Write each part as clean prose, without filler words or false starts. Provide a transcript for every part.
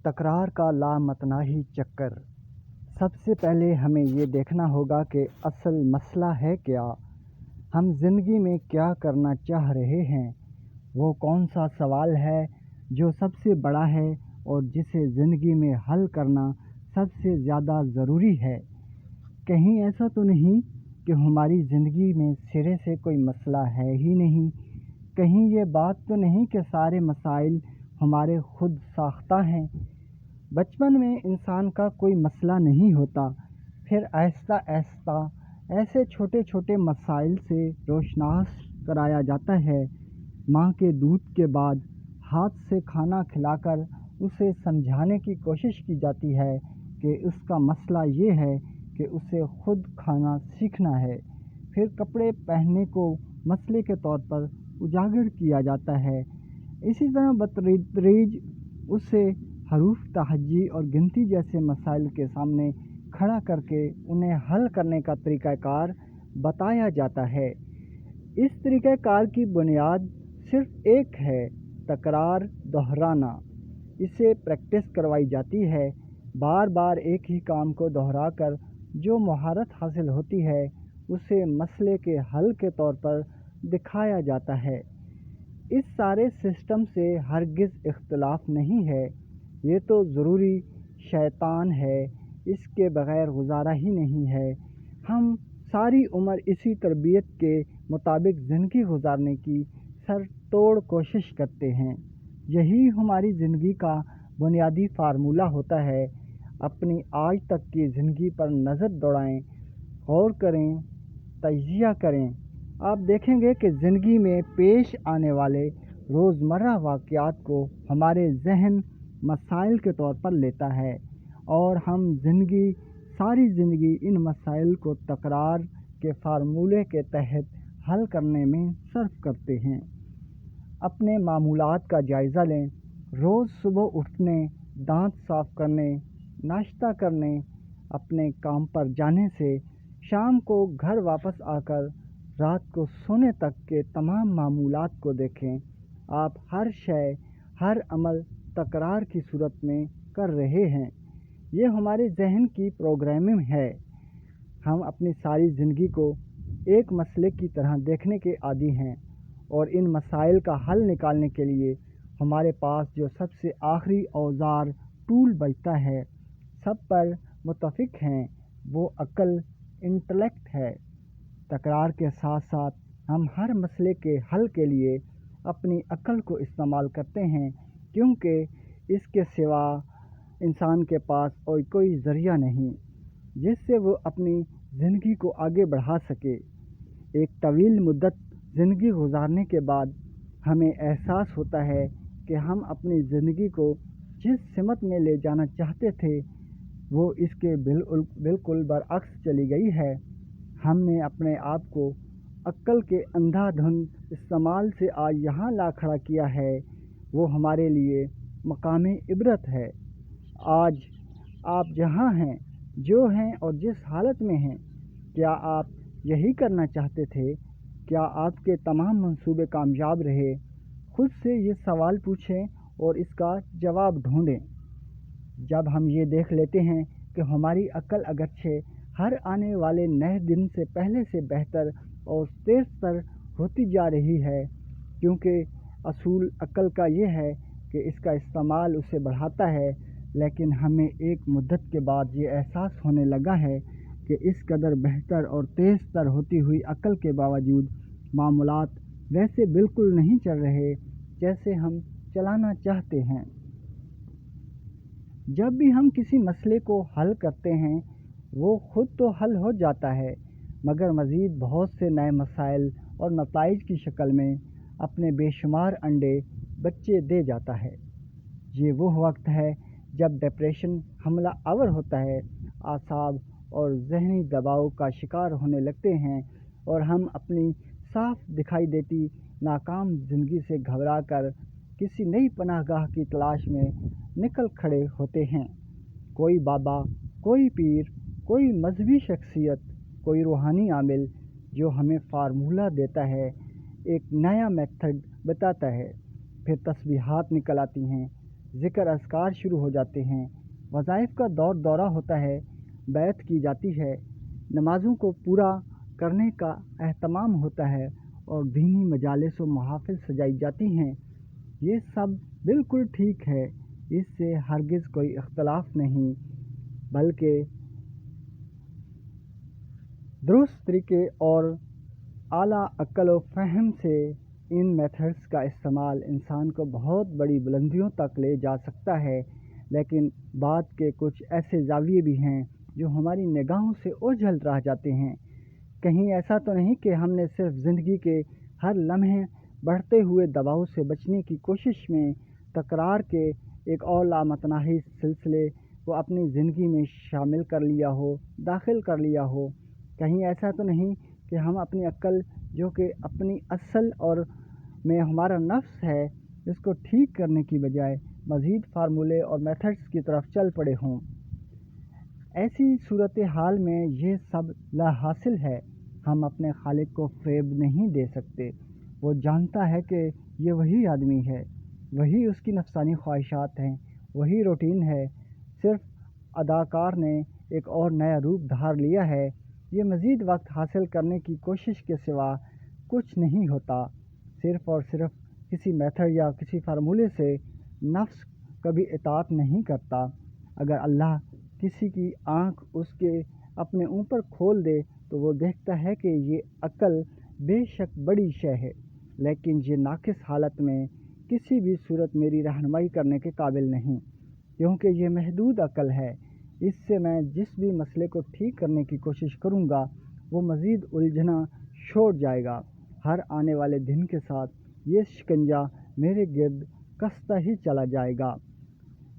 تکرار کا لامتناہی چکر۔ سب سے پہلے ہمیں یہ دیکھنا ہوگا کہ اصل مسئلہ ہے کیا، ہم زندگی میں کیا کرنا چاہ رہے ہیں، وہ کون سا سوال ہے جو سب سے بڑا ہے اور جسے زندگی میں حل کرنا سب سے زیادہ ضروری ہے۔ کہیں ایسا تو نہیں کہ ہماری زندگی میں سرے سے کوئی مسئلہ ہے ہی نہیں، کہیں یہ بات تو نہیں کہ سارے مسائل ہمارے خود ساختہ ہیں۔ بچپن میں انسان کا کوئی مسئلہ نہیں ہوتا، پھر آہستہ آہستہ ایسے چھوٹے چھوٹے مسائل سے روشناس کرایا جاتا ہے۔ ماں کے دودھ کے بعد ہاتھ سے کھانا کھلا کر اسے سمجھانے کی کوشش کی جاتی ہے کہ اس کا مسئلہ یہ ہے کہ اسے خود کھانا سیکھنا ہے۔ پھر کپڑے پہننے کو مسئلے کے طور پر اجاگر کیا جاتا ہے۔ اسی طرح بتدریج اسے حروف تہجی اور گنتی جیسے مسائل کے سامنے کھڑا کر کے انہیں حل کرنے کا طریقہ کار بتایا جاتا ہے۔ اس طریقہ کار کی بنیاد صرف ایک ہے، تکرار، دہرانا۔ اسے پریکٹس کروائی جاتی ہے، بار بار ایک ہی کام کو دہرا کر جو مہارت حاصل ہوتی ہے اسے مسئلے کے حل کے طور پر دکھایا جاتا ہے۔ اس سارے سسٹم سے ہرگز اختلاف نہیں ہے، یہ تو ضروری شیطان ہے، اس کے بغیر گزارا ہی نہیں ہے۔ ہم ساری عمر اسی تربیت کے مطابق زندگی گزارنے کی سر توڑ کوشش کرتے ہیں۔ یہی ہماری زندگی کا بنیادی فارمولہ ہوتا ہے۔ اپنی آج تک کی زندگی پر نظر دوڑائیں، غور کریں، تجزیہ کریں۔ آپ دیکھیں گے کہ زندگی میں پیش آنے والے روزمرہ واقعات کو ہمارے ذہن مسائل کے طور پر لیتا ہے اور ہم ساری زندگی ان مسائل کو تکرار کے فارمولے کے تحت حل کرنے میں صرف کرتے ہیں۔ اپنے معمولات کا جائزہ لیں۔ روز صبح اٹھنے، دانت صاف کرنے، ناشتہ کرنے، اپنے کام پر جانے سے شام کو گھر واپس آ کر رات کو سونے تک کے تمام معمولات کو دیکھیں۔ آپ ہر شے، ہر عمل تکرار کی صورت میں کر رہے ہیں۔ یہ ہمارے ذہن کی پروگرامنگ ہے۔ ہم اپنی ساری زندگی کو ایک مسئلے کی طرح دیکھنے کے عادی ہیں اور ان مسائل کا حل نکالنے کے لیے ہمارے پاس جو سب سے آخری اوزار ٹول بچتا ہے، سب پر متفق ہیں، وہ عقل، انٹلیکٹ ہے۔ تکرار کے ساتھ ساتھ ہم ہر مسئلے کے حل کے لیے اپنی عقل کو استعمال کرتے ہیں، کیونکہ اس کے سوا انسان کے پاس اور کوئی ذریعہ نہیں جس سے وہ اپنی زندگی کو آگے بڑھا سکے۔ ایک طویل مدت زندگی گزارنے کے بعد ہمیں احساس ہوتا ہے کہ ہم اپنی زندگی کو جس سمت میں لے جانا چاہتے تھے وہ اس کے بالکل برعکس چلی گئی ہے۔ ہم نے اپنے آپ کو عقل کے اندھا دھند استعمال سے آج یہاں لا کھڑا کیا ہے، وہ ہمارے لیے مقام عبرت ہے۔ آج آپ جہاں ہیں، جو ہیں اور جس حالت میں ہیں، کیا آپ یہی کرنا چاہتے تھے؟ کیا آپ کے تمام منصوبے کامیاب رہے؟ خود سے یہ سوال پوچھیں اور اس کا جواب ڈھونڈیں۔ جب ہم یہ دیکھ لیتے ہیں کہ ہماری عقل اگرچہ ہر آنے والے نئے دن سے پہلے سے بہتر اور تیز تر ہوتی جا رہی ہے، کیونکہ اصول عقل کا یہ ہے کہ اس کا استعمال اسے بڑھاتا ہے، لیکن ہمیں ایک مدت کے بعد یہ احساس ہونے لگا ہے کہ اس قدر بہتر اور تیز تر ہوتی ہوئی عقل کے باوجود معاملات ویسے بالکل نہیں چل رہے جیسے ہم چلانا چاہتے ہیں۔ جب بھی ہم کسی مسئلے کو حل کرتے ہیں وہ خود تو حل ہو جاتا ہے، مگر مزید بہت سے نئے مسائل اور نتائج کی شکل میں اپنے بے شمار انڈے بچے دے جاتا ہے۔ یہ وہ وقت ہے جب ڈپریشن حملہ آور ہوتا ہے، اعصاب اور ذہنی دباؤ کا شکار ہونے لگتے ہیں اور ہم اپنی صاف دکھائی دیتی ناکام زندگی سے گھبرا کر کسی نئی پناہ گاہ کی تلاش میں نکل کھڑے ہوتے ہیں۔ کوئی بابا، کوئی پیر، کوئی مذہبی شخصیت، کوئی روحانی عامل جو ہمیں فارمولہ دیتا ہے، ایک نیا میتھڈ بتاتا ہے، پھر تسبیحات نکل آتی ہیں، ذکر اذکار شروع ہو جاتے ہیں، وظائف کا دورہ ہوتا ہے، بیعت کی جاتی ہے، نمازوں کو پورا کرنے کا اہتمام ہوتا ہے اور دینی مجالس و محافل سجائی جاتی ہیں۔ یہ سب بالکل ٹھیک ہے، اس سے ہرگز کوئی اختلاف نہیں، بلکہ درست طریقے اور اعلیٰ عقل و فہم سے ان میتھڈز کا استعمال انسان کو بہت بڑی بلندیوں تک لے جا سکتا ہے۔ لیکن بات کے کچھ ایسے زاویے بھی ہیں جو ہماری نگاہوں سے اوجھل رہ جاتے ہیں۔ کہیں ایسا تو نہیں کہ ہم نے صرف زندگی کے ہر لمحے بڑھتے ہوئے دباؤ سے بچنے کی کوشش میں تکرار کے ایک اور لامتناہی سلسلے کو اپنی زندگی میں شامل کر لیا ہو، داخل کر لیا ہو؟ کہیں ایسا تو نہیں کہ ہم اپنی عقل، جو کہ اپنی اصل اور میں ہمارا نفس ہے، اس کو ٹھیک کرنے کی بجائے مزید فارمولے اور میتھڈز کی طرف چل پڑے ہوں؟ ایسی صورتحال میں یہ سب لا حاصل ہے۔ ہم اپنے خالق کو فریب نہیں دے سکتے۔ وہ جانتا ہے کہ یہ وہی آدمی ہے، وہی اس کی نفسانی خواہشات ہیں، وہی روٹین ہے، صرف اداکار نے ایک اور نیا روپ دھار لیا ہے۔ یہ مزید وقت حاصل کرنے کی کوشش کے سوا کچھ نہیں ہوتا۔ صرف اور صرف کسی میتھڈ یا کسی فارمولے سے نفس کبھی اطاعت نہیں کرتا۔ اگر اللہ کسی کی آنکھ اس کے اپنے اوپر کھول دے تو وہ دیکھتا ہے کہ یہ عقل بے شک بڑی شے ہے، لیکن یہ ناقص حالت میں کسی بھی صورت میری رہنمائی کرنے کے قابل نہیں، کیونکہ یہ محدود عقل ہے۔ اس سے میں جس بھی مسئلے کو ٹھیک کرنے کی کوشش کروں گا وہ مزید الجھنا چھوڑ جائے گا۔ ہر آنے والے دن کے ساتھ یہ شکنجہ میرے گرد کستا ہی چلا جائے گا۔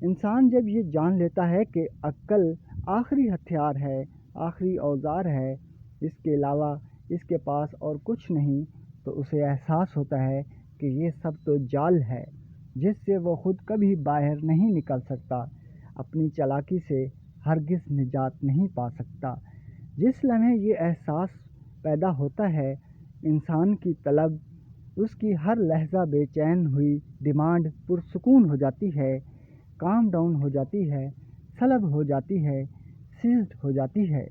انسان جب یہ جان لیتا ہے کہ عقل آخری ہتھیار ہے، آخری اوزار ہے، اس کے علاوہ اس کے پاس اور کچھ نہیں، تو اسے احساس ہوتا ہے کہ یہ سب تو جال ہے جس سے وہ خود کبھی باہر نہیں نکل سکتا، اپنی چالاکی سے ہرگز نجات نہیں پا سکتا۔ جس لمحے یہ احساس پیدا ہوتا ہے، انسان کی طلب، اس کی ہر لحظہ بے چین ہوئی ڈیمانڈ پرسکون ہو جاتی ہے، کام ڈاؤن ہو جاتی ہے، سلب ہو جاتی ہے، سیزڈ ہو جاتی ہے۔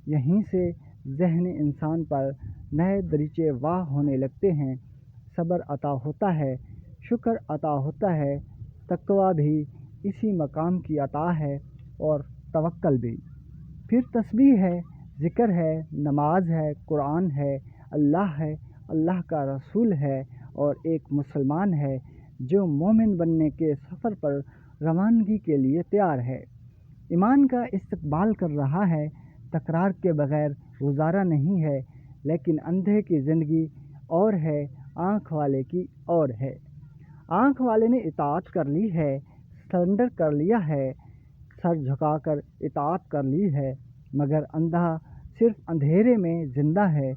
یہیں سے ذہن انسان پر نئے دریچے واہ ہونے لگتے ہیں، صبر عطا ہوتا ہے، شکر عطا ہوتا ہے، تقویٰ بھی اسی مقام کی عطا ہے اور توکل بھی۔ پھر تسبیح ہے، ذکر ہے، نماز ہے، قرآن ہے، اللہ ہے، اللہ کا رسول ہے اور ایک مسلمان ہے جو مومن بننے کے سفر پر روانگی کے لیے تیار ہے، ایمان کا استقبال کر رہا ہے۔ تکرار کے بغیر گزارا نہیں ہے، لیکن اندھے کی زندگی اور ہے، آنکھ والے کی اور ہے۔ آنکھ والے نے اطاعت کر لی ہے، سرنڈر کر لیا ہے، سر جھکا کر اطاعت کر لی ہے، مگر اندھا صرف اندھیرے میں زندہ ہے،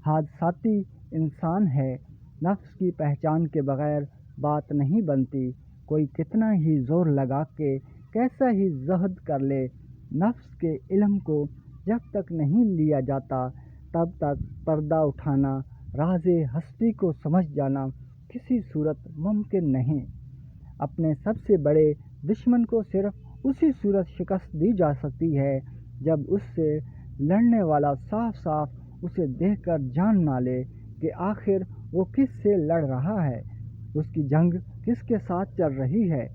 حادثاتی انسان ہے۔ نفس کی پہچان کے بغیر بات نہیں بنتی، کوئی کتنا ہی زور لگا کے کیسا ہی زہد کر لے، نفس کے علم کو جب تک نہیں لیا جاتا تب تک پردہ اٹھانا، راز ہستی کو سمجھ جانا کسی صورت ممکن نہیں۔ اپنے سب سے بڑے دشمن کو صرف اسی صورت شکست دی جا سکتی ہے جب اس سے لڑنے والا صاف صاف اسے دیکھ کر جان نہ لے کہ آخر وہ کس سے لڑ رہا ہے، اس کی جنگ کس کے ساتھ چل رہی ہے۔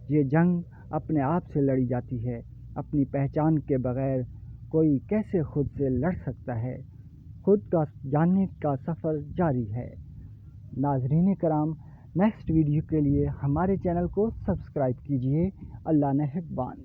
یہ جنگ اپنے آپ سے لڑی جاتی ہے، اپنی پہچان کے بغیر کوئی کیسے خود سے لڑ سکتا ہے؟ خود کا جاننے کا سفر جاری ہے۔ ناظرین کرام، نیکسٹ ویڈیو کے لیے ہمارے چینل کو سبسکرائب کیجیے۔ اللہ نگہبان۔